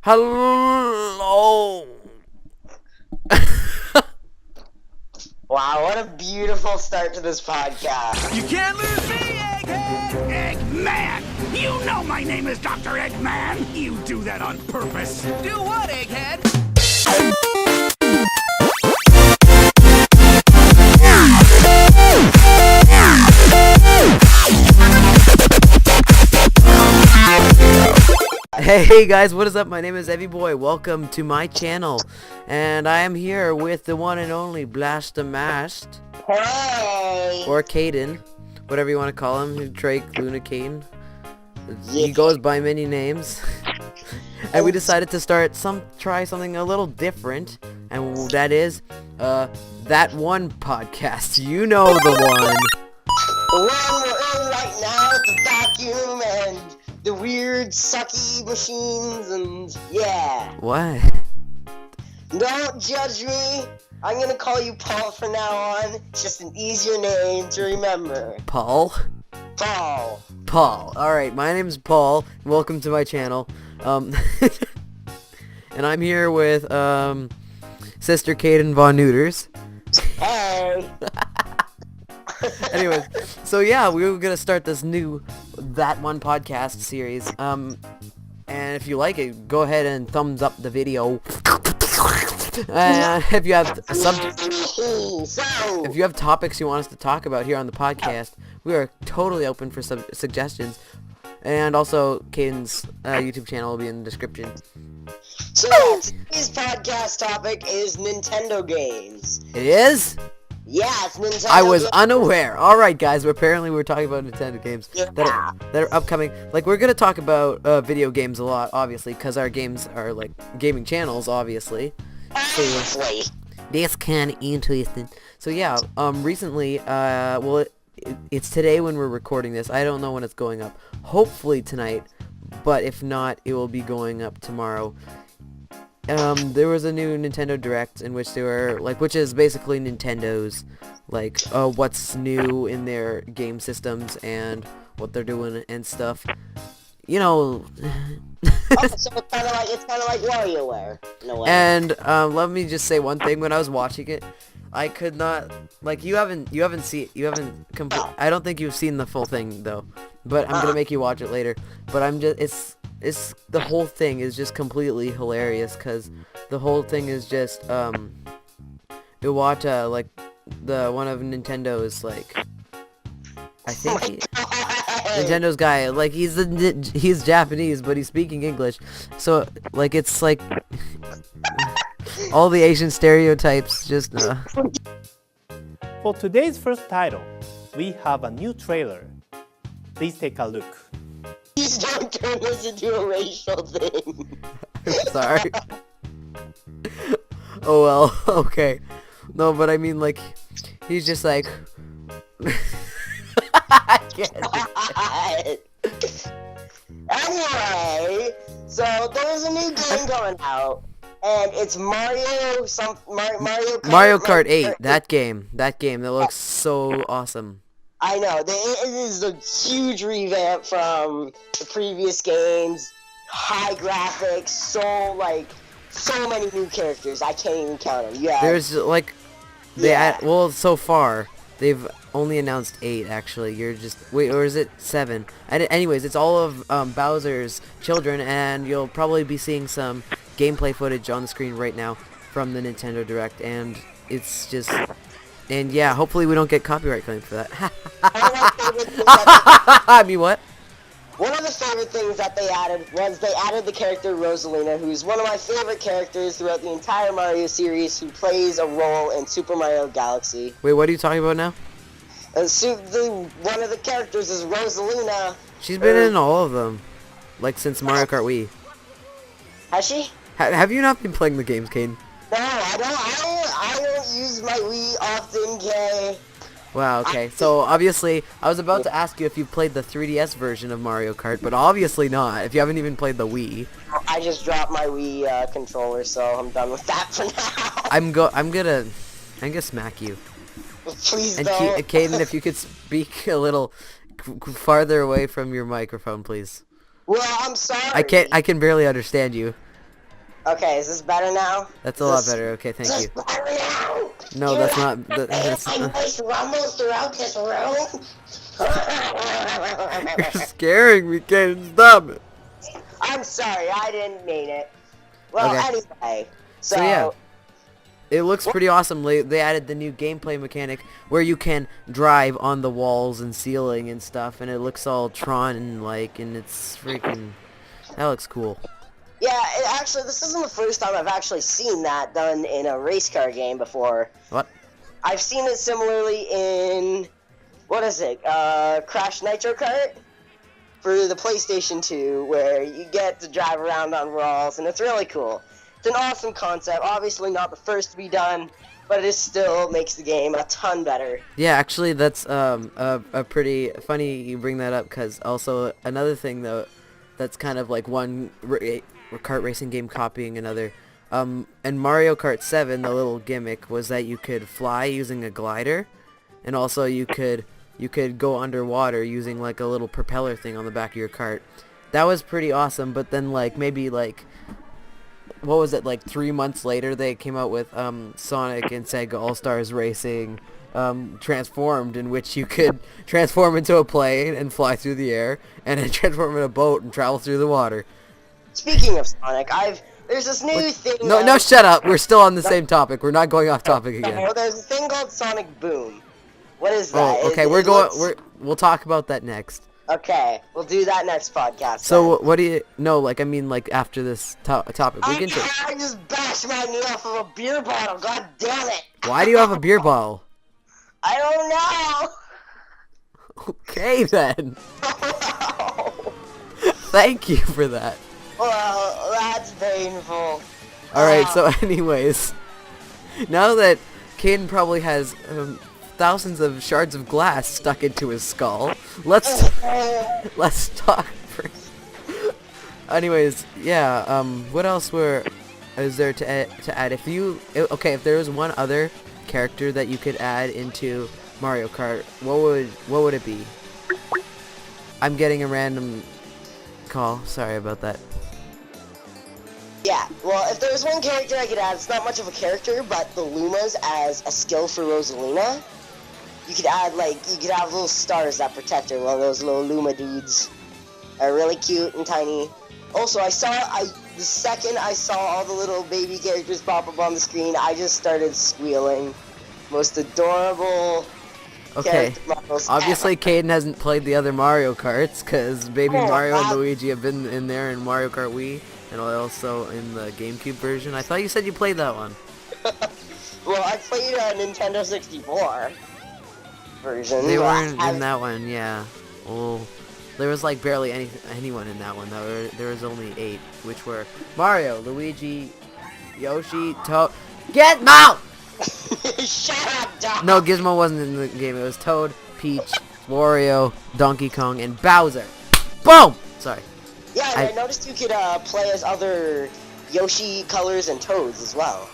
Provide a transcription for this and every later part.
Hello. Wow, what a beautiful start to this podcast. You can't lose me, Egghead! Eggman! You know my name is Dr. Eggman! You do that on purpose! Do what, Egghead? Hey guys, what is up? My name is EvyBoy. Welcome to my channel, and I am here with the one and only Blastthemast, Hey! or Caden, whatever you want to call him. Drake, Luna, Caden. He goes by many names, and we decided to try something a little different, and that is that one podcast. You know the one. The one we're in right now, the vacuum and the weird sucky machines and yeah. What? Don't judge me. I'm gonna call you Paul from now on. It's just an easier name to remember. Paul? Paul. Paul. Alright, my name's Paul. Welcome to my channel. And I'm here with Sister Caden Von Neuters. Hey. Anyways, so yeah, we were gonna start this new That One podcast series. And if you like it, go ahead and thumbs up the video. If you have if you have topics you want us to talk about here on the podcast, we are totally open for suggestions. And also, Caden's YouTube channel will be in the description. So yeah, today's podcast topic is Nintendo games. It is? Yeah, it's Nintendo I was games. unaware. Alright guys, apparently we're talking about Nintendo games that are upcoming. Like, we're gonna talk about video games a lot, obviously, because our games are like gaming channels, obviously. So, this kind of interesting. So yeah, recently, well, it's today when we're recording this. I don't know when it's going up. Hopefully tonight, but if not, it will be going up tomorrow. There was a new Nintendo Direct in which they were, like, which is basically Nintendo's, like, what's new in their game systems and what they're doing and stuff. You know. So it's kind of like WarioWare, in a way. And let me just say one thing. When I was watching it, I could not, like, I don't think you've seen the full thing though. But I'm gonna make you watch it later. But it's the whole thing is just completely hilarious, because the whole thing is just Iwata, like the one of Nintendo's, like, I think Nintendo's guy, like, he's Japanese, but he's speaking English, so like it's like all the Asian stereotypes just For today's first title, we have a new trailer. Please take a look. Please don't turn this into a racial thing. Sorry. Oh well, okay. No, but I mean, like, he's just like I can't. Anyway, so there's a new game going out, and it's Mario Kart. Mario Kart 8, that game that looks so awesome. I know, it is a huge revamp from the previous games. High graphics, so many new characters. I can't even count them. Yeah. There's like, well, so far they've only announced 8. Actually, you're just wait, or is it 7? Anyways, it's all of Bowser's children, and you'll probably be seeing some gameplay footage on the screen right now from the Nintendo Direct, and it's just. And yeah, hopefully we don't get copyright claims for that. I mean, what? One of the favorite things that they added was they added the character Rosalina, who's one of my favorite characters throughout the entire Mario series, who plays a role in Super Mario Galaxy. Wait, what are you talking about now? One of the characters is Rosalina. She's been in all of them, like, since Mario Kart Wii. Has she? Have you not been playing the games, Caden? No, I don't use my Wii often, Kay. Wow, okay. So, obviously, I was about to ask you if you played the 3DS version of Mario Kart, but obviously not, if you haven't even played the Wii. I just dropped my Wii controller, so I'm done with that for now. I'm gonna smack you. Please and don't. Caden, if you could speak a little farther away from your microphone, please. Well, I'm sorry. I can barely understand you. Okay, is this better now? That's a lot better. Okay, thank you. Is this better now? No, Do that's you not. That's My voice rumbles throughout this room. You're scaring me, Caden. Stop it. I'm sorry, I didn't mean it. Well, Okay. anyway, So yeah, it looks pretty awesome. They added the new gameplay mechanic where you can drive on the walls and ceiling and stuff, and it looks all Tron-like, and it's freaking. That looks cool. Yeah, actually, this isn't the first time I've actually seen that done in a race car game before. What? I've seen it similarly in, what is it, Crash Nitro Kart for the PlayStation 2, where you get to drive around on walls, and it's really cool. It's an awesome concept. Obviously not the first to be done, but it still makes the game a ton better. Yeah, actually, that's a pretty funny you bring that up, because also another thing though, that's kind of like one kart racing game copying another. In Mario Kart 7, the little gimmick was that you could fly using a glider, and also you could go underwater using like a little propeller thing on the back of your cart. That was pretty awesome. But then like maybe like what was it, like 3 months later they came out with Sonic and Sega All-Stars Racing Transformed, in which you could transform into a plane and fly through the air, and then transform in a boat and travel through the water. Speaking of Sonic, there's this new thing. No, shut up. We're still on the same topic. We're not going off topic again. Well, there's a thing called Sonic Boom. What is that? Oh, okay. We'll talk about that next. Okay, we'll do that next podcast. So what do you? No, like I mean, like after this topic, we can. I just bashed my knee off of a beer bottle. God damn it! Why do you have a beer bottle? I don't know. Okay then. Thank you for that. Well, that's painful. Alright, so anyways, now that Caden probably has thousands of shards of glass stuck into his skull, let's talk first. Anyways, yeah, what else is there to add? If there was one other character that you could add into Mario Kart, what would it be? I'm getting a random call. Sorry about that. Yeah, well, if there was one character I could add, it's not much of a character, but the Lumas as a skill for Rosalina. You could add, you could have little stars that protect her, well, those little Luma dudes are really cute and tiny. Also, the second I saw all the little baby characters pop up on the screen, I just started squealing. Most adorable character models Obviously ever. Caden hasn't played the other Mario Karts, because Baby Mario and Luigi have been in there in Mario Kart Wii, and also in the GameCube version. I thought you said you played that one. Well, I played a Nintendo 64 version. They weren't in that one, yeah. Well, there was like barely anyone in that one. There was only 8, which were Mario, Luigi, Yoshi, Toad. Gizmo! Shut up, dog! No, Gizmo wasn't in the game. It was Toad, Peach, Wario, Donkey Kong, and Bowser. Boom! Sorry. Yeah, and I noticed you could play as other Yoshi colors and Toads as well.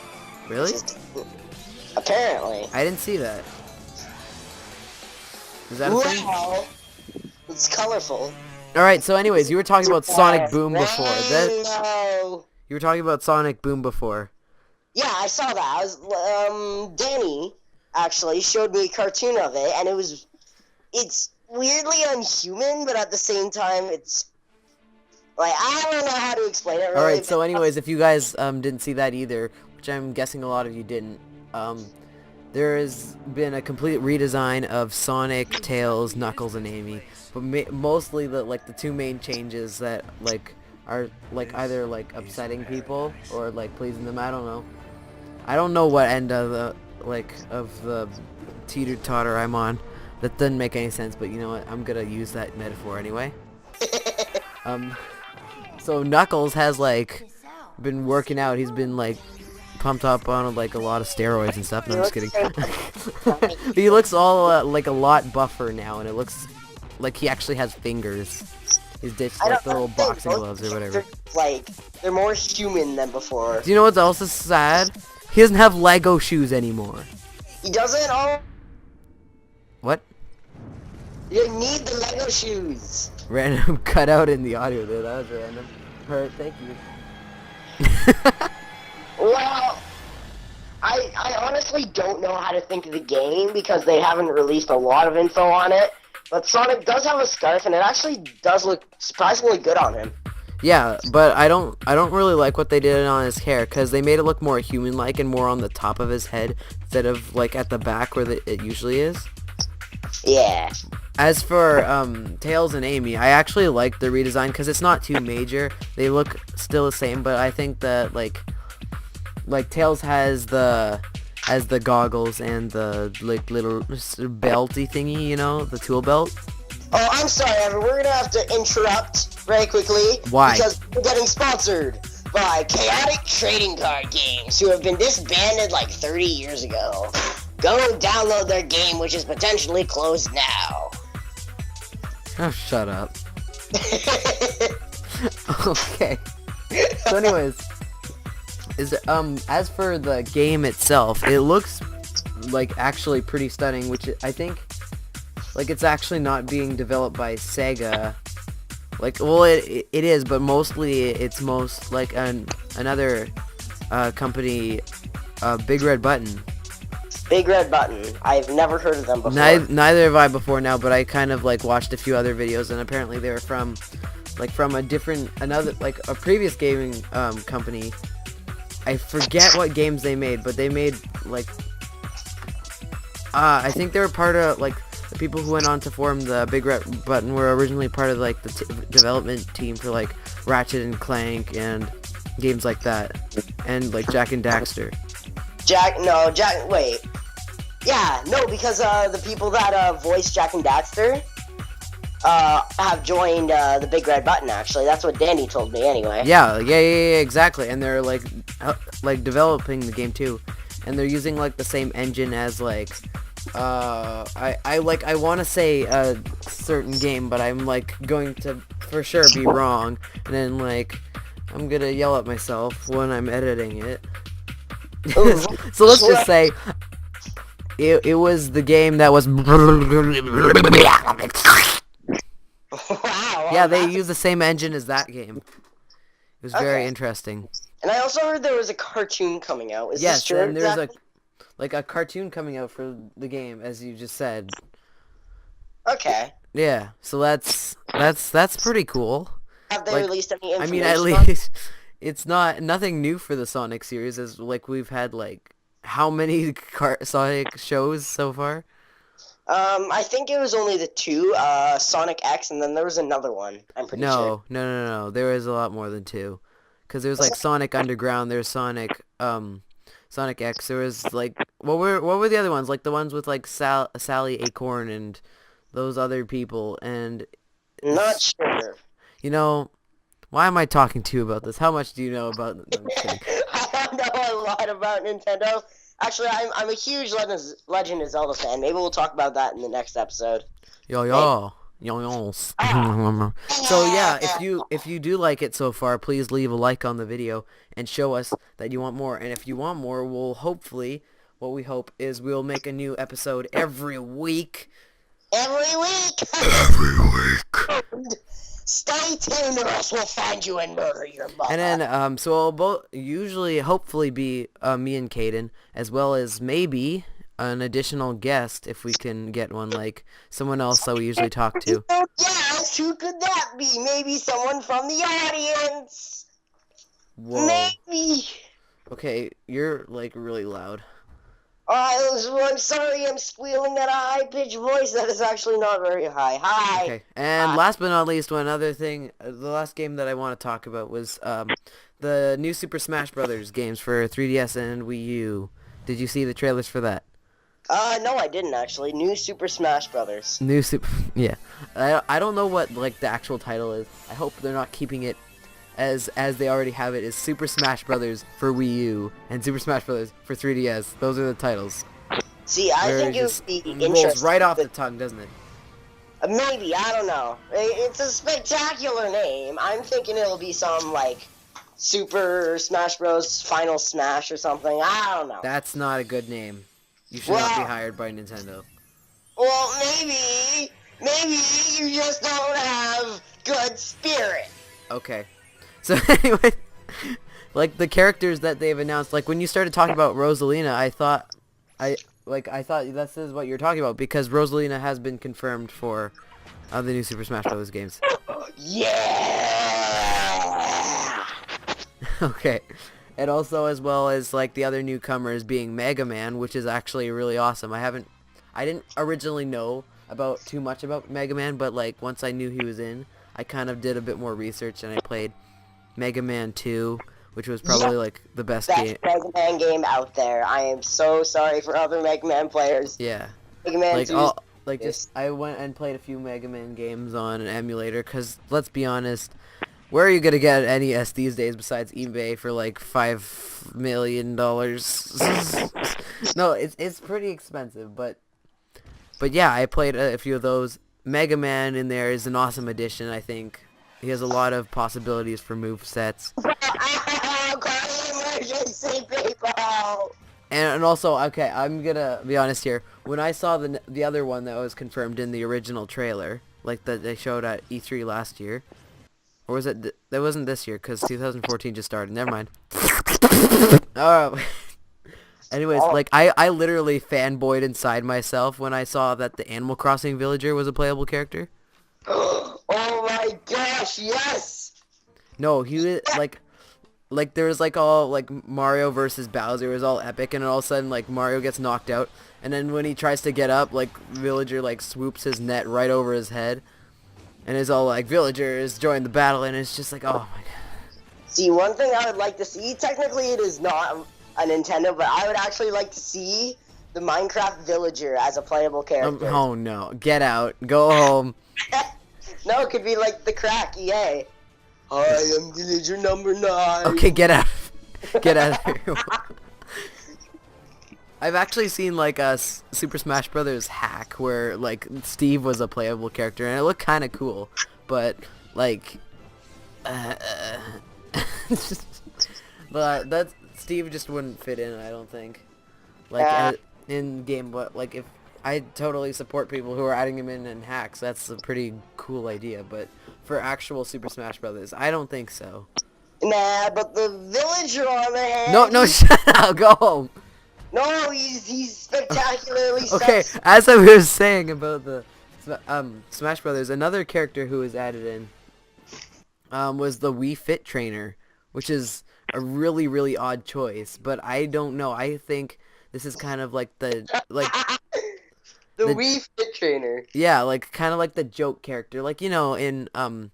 Really? Apparently. I didn't see that. Is that a thing? Well, it's colorful. Alright, so anyways, you were talking about Sonic Boom before. No. You were talking about Sonic Boom before. Yeah, I saw that. Danny actually showed me a cartoon of it, and it's weirdly unhuman, but at the same time, it's I don't know how to explain it really. Alright, so anyways, if you guys didn't see that either, which I'm guessing a lot of you didn't, there has been a complete redesign of Sonic, Tails, Knuckles, and Amy. But mostly the two main changes that are either upsetting people or pleasing them. I don't know. I don't know what end of the teeter-totter I'm on. That doesn't make any sense, but you know what? I'm gonna use that metaphor anyway. So Knuckles has been working out. He's been pumped up on a lot of steroids and stuff. No, I'm just kidding. He looks all a lot buffer now, and it looks like he actually has fingers. He's ditched the little boxing gloves or whatever. They're more human than before. Do you know what else is sad? He doesn't have Lego shoes anymore. He doesn't? Oh. What? You need the Lego shoes. Random cutout in the audio there. That was random. Alright, thank you. Well, I honestly don't know how to think of the game because they haven't released a lot of info on it. But Sonic does have a scarf, and it actually does look surprisingly good on him. Yeah, but I don't really like what they did on his hair, because they made it look more human-like and more on the top of his head instead of like at the back where it usually is. Yeah. As for Tails and Amy, I actually like the redesign because it's not too major. They look still the same, but I think that like Tails has the goggles and the like little belty thingy, you know, the tool belt. Oh, I'm sorry, Evan. We're gonna have to interrupt very quickly. Why? Because we're getting sponsored by Chaotic Trading Card Games, who have been disbanded like 30 years ago. Go download their game, which is potentially closed now. Oh, shut up. Okay. So anyways, as for the game itself, it looks like actually pretty stunning, which I think like it's actually not being developed by SEGA. Like, well, it is, but mostly it's like another company, Big Red Button. Big Red Button. I've never heard of them before. Neither have I before now, but I kind of like watched a few other videos, and apparently they were from a previous gaming company. I forget what games they made, but they made like I think they were part of like the people who went on to form the Big Red Button were originally part of like the development team for like Ratchet and Clank and games like that, and like Jak and Daxter. Wait. Yeah, no, because the people that voiced Jak and Daxter have joined the Big Red Button, actually. That's what Danny told me, anyway. Yeah, exactly. And they're like developing the game too, and they're using like the same engine as like I want to say a certain game, but I'm like going to for sure be wrong, and then like I'm gonna yell at myself when I'm editing it. So let's just say it was the game that was. Wow. Yeah, they use the same engine as that game. It was very interesting. And I also heard there was a cartoon coming out. Is yes, this true? And there's a cartoon coming out for the game, as you just said. Okay. Yeah, so that's pretty cool. Have they released any information? I mean, at least it's nothing new for the Sonic series, as like we've had like how many Sonic shows so far? I think it was only the two, Sonic X, and then there was another one. I'm pretty sure. No. There was a lot more than two, because there was like Sonic Underground. There's Sonic X. There was like what were the other ones? Like the ones with like Sally Acorn and those other people. And not sure. You know, why am I talking to you about this? How much do you know about? No, I'm kidding. I don't know a lot about Nintendo. Actually, I'm a huge Legend of Zelda fan. Maybe we'll talk about that in the next episode. Yo. So yeah, if you do like it so far, please leave a like on the video and show us that you want more. And if you want more, we'll hopefully, what we hope is we'll make a new episode every week. Every week. Stay tuned, or else we'll find you and murder your mother. And then so it'll hopefully be me and Caden, as well as maybe an additional guest if we can get one, like someone else that we usually talk to. Yes, who could that be? Maybe someone from the audience. Whoa. Maybe. Okay, you're like really loud. I'm sorry, I'm squealing that high-pitched voice that is actually not very high. Hi. Okay, and last but not least, one other thing, the last game that I want to talk about was the new Super Smash Brothers games for 3DS and Wii U. Did you see the trailers for that? No, I didn't actually. New Super Smash Brothers. Yeah. I don't know what like the actual title is. I hope they're not keeping it as they already have it, is Super Smash Brothers for Wii U and Super Smash Brothers for 3DS. Those are the titles. See, I think it would be interesting. Rolls right off the tongue, doesn't it? Maybe, I don't know. It's a spectacular name. I'm thinking it'll be some, like, Super Smash Bros. Final Smash or something. I don't know. That's not a good name. You should not be hired by Nintendo. Well, maybe you just don't have good spirit. Okay. So anyway, like the characters that they've announced. Like when you started talking about Rosalina, I thought this is what you're talking about because Rosalina has been confirmed for the new Super Smash Bros. Games. Yeah. Okay. And also as well as like the other newcomers being Mega Man, which is actually really awesome. I didn't originally know about too much about Mega Man, but like once I knew he was in, I kind of did a bit more research and I played Mega Man 2, which was probably like the best game. Mega Man game out there. I am so sorry for other Mega Man players. Yeah. Mega Man Like 2 I went and played a few Mega Man games on an emulator cuz let's be honest, where are you going to get an NES these days besides eBay for like $5 million? No, it's pretty expensive, but yeah, I played a few of those. Mega Man in there is an awesome addition, I think. He has a lot of possibilities for move sets. And also, okay, I'm gonna be honest here. When I saw the other one that was confirmed in the original trailer, like that they showed at E3 last year, or was it? That wasn't this year because 2014 just started. Never mind. Anyways, like I literally fanboyed inside myself when I saw that the Animal Crossing villager was a playable character. Oh my gosh, yes! No, he was like there was like all like Mario versus Bowser was all epic, and then all of a sudden like Mario gets knocked out, and then when he tries to get up, like villager like swoops his net right over his head, and is all like villagers join the battle, and it's just like, oh my god. See, one thing I would like to see, technically it is not a Nintendo, but I would actually like to see the Minecraft villager as a playable character. Oh no, get out, go home. No, it could be like the crack, EA. I am villager number 9. Okay, get out. Get out of here. I've actually seen like a Super Smash Brothers hack where like Steve was a playable character and it looked kind of cool, but like but that Steve just wouldn't fit in, I don't think. Like in game, but like if I totally support people who are adding him in hacks, that's a pretty cool idea, but for actual Super Smash Brothers, I don't think so. Nah, but the villager on the hand. No, shut up, go home. No, he's spectacularly Okay, sexy. as I was saying about the Smash Brothers, another character who was added in was the Wii Fit trainer, which is a really, really odd choice, but I don't know. I think this is kind of like the the Wii Fit trainer. Yeah, like kind of like the joke character, like you know in a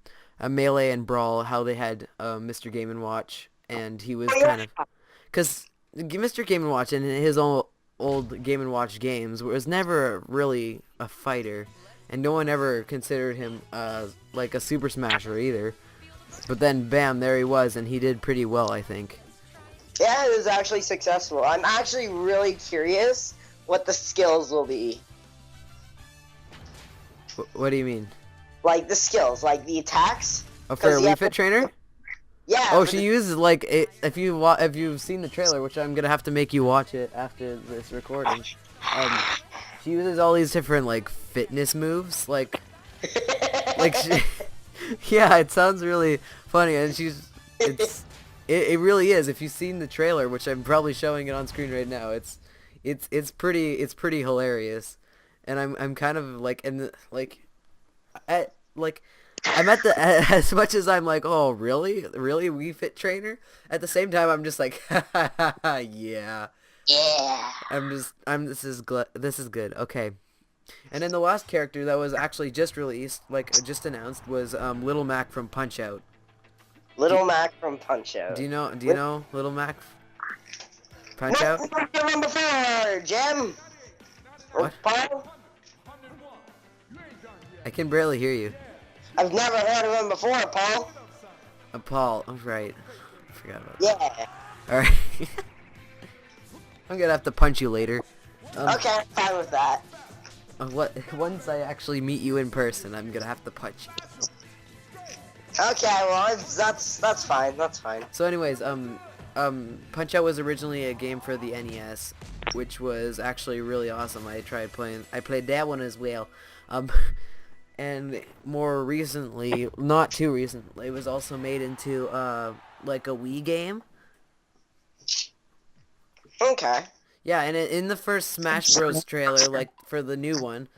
Melee and Brawl, how they had Mr. Game & Watch, and he was kind of because Mr. Game & Watch in his old Game & Watch games was never really a fighter, and no one ever considered him like a Super Smasher either. But then, bam, there he was, and he did pretty well, I think. Yeah, it was actually successful. I'm actually really curious what the skills will be. What do you mean? Like the skills, like the attacks. Oh, for a Wii Fit trainer? Yeah. Oh, she uses like if you've seen the trailer, which I'm gonna have to make you watch it after this recording. She uses all these different like fitness moves, like she, yeah, it sounds really funny, and it really is. If you've seen the trailer, which I'm probably showing it on screen right now, it's pretty hilarious, and I'm kind of like I'm at the as much as I'm like, oh really Wii Fit trainer. At the same time, I'm just like, yeah. Yeah. This is good. Okay. And then the last character that was actually just released, like just announced, was Little Mac from Punch-Out. Little Mac from Punch-Out. Do you know Little Mac? Punch-Out? Never heard of him before, Jim. What? Paul? I can barely hear you. I've never heard of him before, Paul. Paul. Oh, right. I forgot about that. Yeah. All right. I'm gonna have to punch you later. Okay, I'm fine with that. Once I actually meet you in person, I'm gonna have to punch you. Okay, well, that's fine. That's fine. So, anyways, Punch-Out was originally a game for the NES, which was actually really awesome. I played that one as well. And more recently, not too recently, it was also made into like a Wii game, Okay. Yeah, and in the first Smash Bros. Trailer, like, for the new one,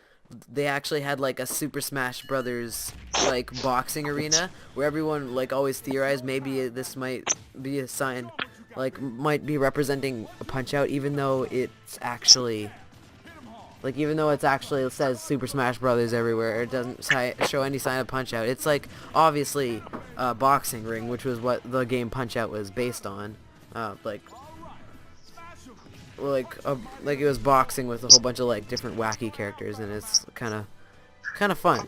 they actually had, like, a Super Smash Brothers, like, boxing arena, where everyone, like, always theorized maybe this might be a sign, like, might be representing a Punch-Out, even though it's actually, like, it says Super Smash Brothers everywhere, it doesn't show any sign of Punch-Out. It's, like, obviously a boxing ring, which was what the game Punch-Out was based on, like it was boxing with a whole bunch of like different wacky characters, and it's kind of fun.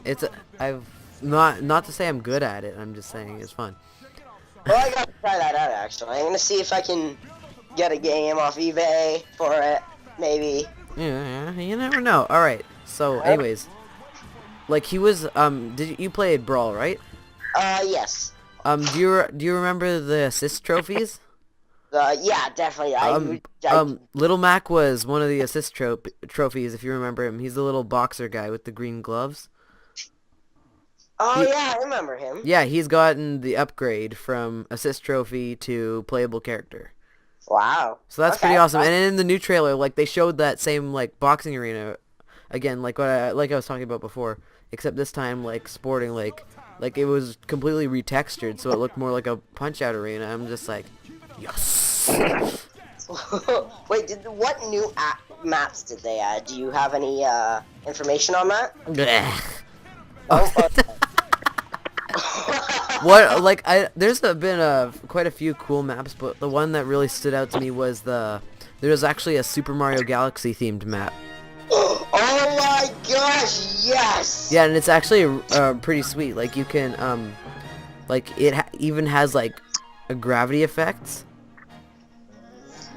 I've not to say I'm good at it. I'm just saying it's fun. Well, I gotta try that out actually. I'm gonna see if I can get a game off eBay for it, maybe. Yeah, you never know. All right. So, anyways, like he was you played Brawl, right? Yes. Do you remember the assist trophies? Yeah, definitely. Little Mac was one of the assist trophies, if you remember him. He's the little boxer guy with the green gloves. Yeah, I remember him. Yeah, he's gotten the upgrade from assist trophy to playable character. Wow. So that's pretty awesome. And in the new trailer, like they showed that same like boxing arena again, like I was talking about before, except this time like sporting like it was completely retextured, so it looked more like a Punch-Out arena. I'm just like, yes. Wait, what new maps did they add? Do you have any information on that? What, like, there's been quite a few cool maps, but the one that really stood out to me was there was actually a Super Mario Galaxy themed map. Oh my gosh, yes! Yeah, and it's actually pretty sweet. Like, you can, like, it even has, like, a gravity effects.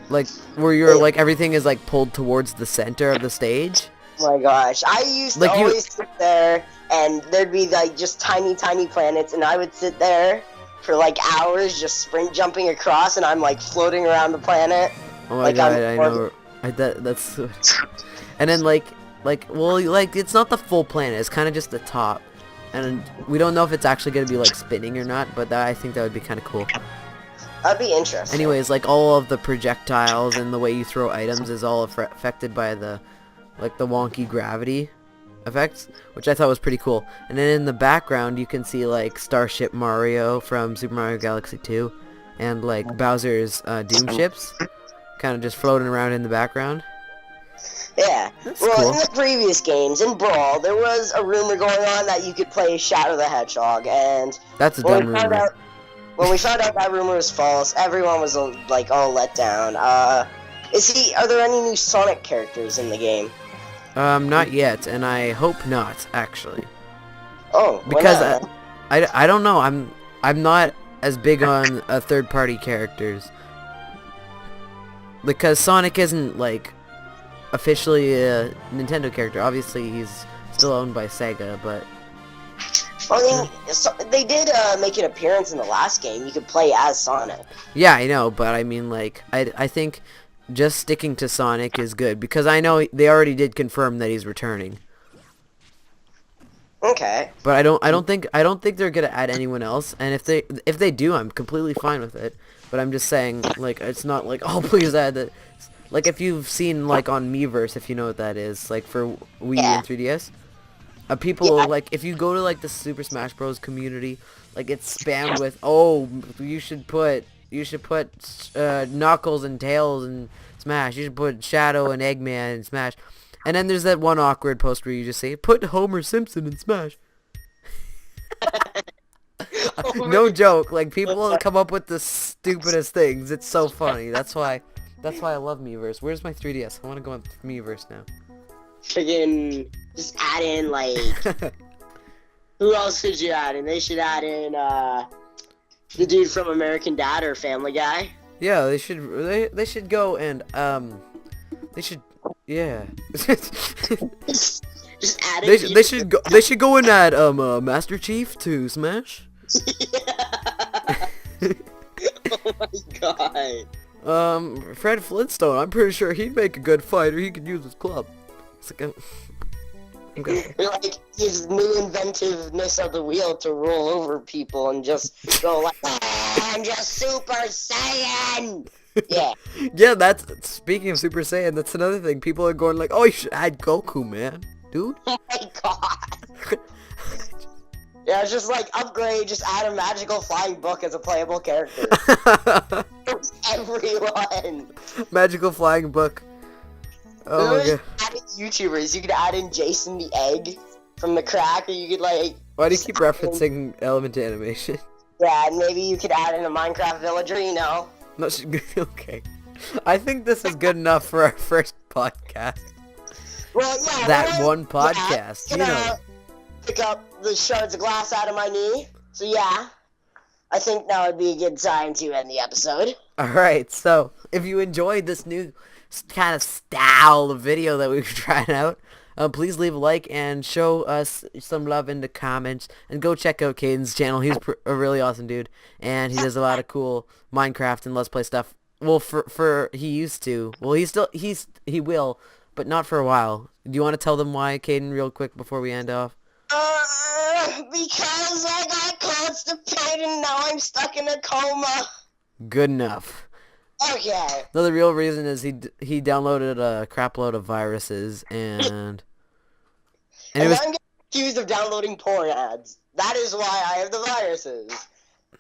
Like, where you're, like, everything is, like, pulled towards the center of the stage. Oh my gosh, I used to always sit there, and there'd be, like, just tiny planets, and I would sit there for, like, hours just sprint jumping across, and I'm, like, floating around the planet. Oh my god, I know. That's... And then, well, it's not the full planet, it's kind of just the top. And we don't know if it's actually going to be, like, spinning or not, but I think that would be kind of cool. That'd be interesting. Anyways, like, all of the projectiles and the way you throw items is all affected by the wonky gravity effects, which I thought was pretty cool. And then in the background, you can see, like, Starship Mario from Super Mario Galaxy 2, and, like, Bowser's Doom ships, kind of just floating around in the background. Yeah. That's well, cool. In the previous games, in Brawl, there was a rumor going on that you could play Shadow the Hedgehog, and... That's a dumb rumor. When we found out that rumor was false, everyone was, like, all let down. Are there any new Sonic characters in the game? Not yet, and I hope not, actually. Oh, because I don't know. I'm not as big on third-party characters, because Sonic isn't like officially a Nintendo character. Obviously, he's still owned by SEGA, but. I mean, they did make an appearance in the last game. You could play as Sonic. Yeah, I know, but I mean, like, I think just sticking to Sonic is good, because I know they already did confirm that he's returning. Okay. But I don't think they're gonna add anyone else, and if they do, I'm completely fine with it. But I'm just saying, like, it's not like, oh, please add that. Like, if you've seen, like, on Miiverse, if you know what that is, like, for Wii U and 3DS. People, like, if you go to, like, the Super Smash Bros. Community, like, it's spammed with, oh, you should put Knuckles and Tails in Smash. You should put Shadow and Eggman in Smash. And then there's that one awkward post where you just say, put Homer Simpson in Smash. No joke. Like, people come up with the stupidest things. It's so funny. That's why I love Miiverse. Where's my 3DS? I want to go on Miiverse now. Friggin' just add in, like, who else could you add in? They should add in, the dude from American Dad or Family Guy. Yeah, they should go and, they should, yeah. Just add in. They should go and add, Master Chief to Smash. Yeah. Oh my god. Fred Flintstone, I'm pretty sure he'd make a good fighter. He could use his club. It's like, okay. Like, his new inventiveness of the wheel to roll over people and just go like, I'm just Super Saiyan! Yeah. Yeah, that's speaking of Super Saiyan. That's another thing. People are going like, "Oh, you should add Goku, man, dude." Oh my god. Yeah, it's just like upgrade. Just add a magical flying book as a playable character. Everyone. Magical flying book. Oh my god. Add in YouTubers. You could add in Jason the Egg from the Crack, or you could like. Why do you keep referencing Element Animation? Yeah, and maybe you could add in a Minecraft villager. You know. No, okay. I think this is good enough for our first podcast. Well, yeah. That one podcast, you know. Pick up the shards of glass out of my knee. So yeah, I think that would be a good time to end the episode. Alright, so if you enjoyed this new kind of style of video that we were trying out, please leave a like and show us some love in the comments. And go check out Caden's channel. He's a really awesome dude. And he does a lot of cool Minecraft and Let's Play stuff. Well, he used to. Well, he will, but not for a while. Do you want to tell them why, Caden, real quick before we end off? Because I got constipated and now I'm stuck in a coma. Good enough. Okay. No, the real reason is he downloaded a crap load of viruses and And I'm getting accused of downloading porn ads. That is why I have the viruses.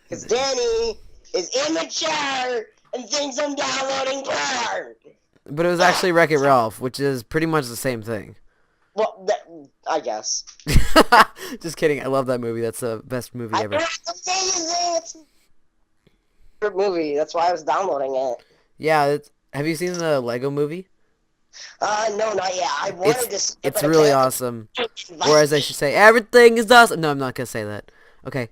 Because Danny is immature and thinks I'm downloading porn. But it was actually Wreck-It Ralph, which is pretty much the same thing. Well, I guess. Just kidding. I love that movie. That's the best movie ever. It's amazing. It's a movie. That's why I was downloading it. Yeah. Have you seen the Lego movie? No, not yet. I wanted to see it, It's but really apparently- awesome. Or as I should say, everything is awesome. No, I'm not gonna say that. Okay.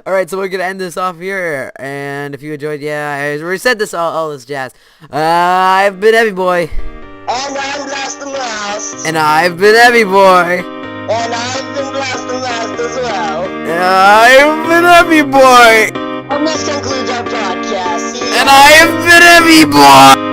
Alright, so we're gonna end this off here. And if you enjoyed, yeah, I already said this, all this jazz. I've been EvyBoy. And I'm Blastthemast. And I've been EvyBoy. And I've been Blastthemast as well. And I've been EvyBoy. And this concludes our podcast. And I have been EvyBoy.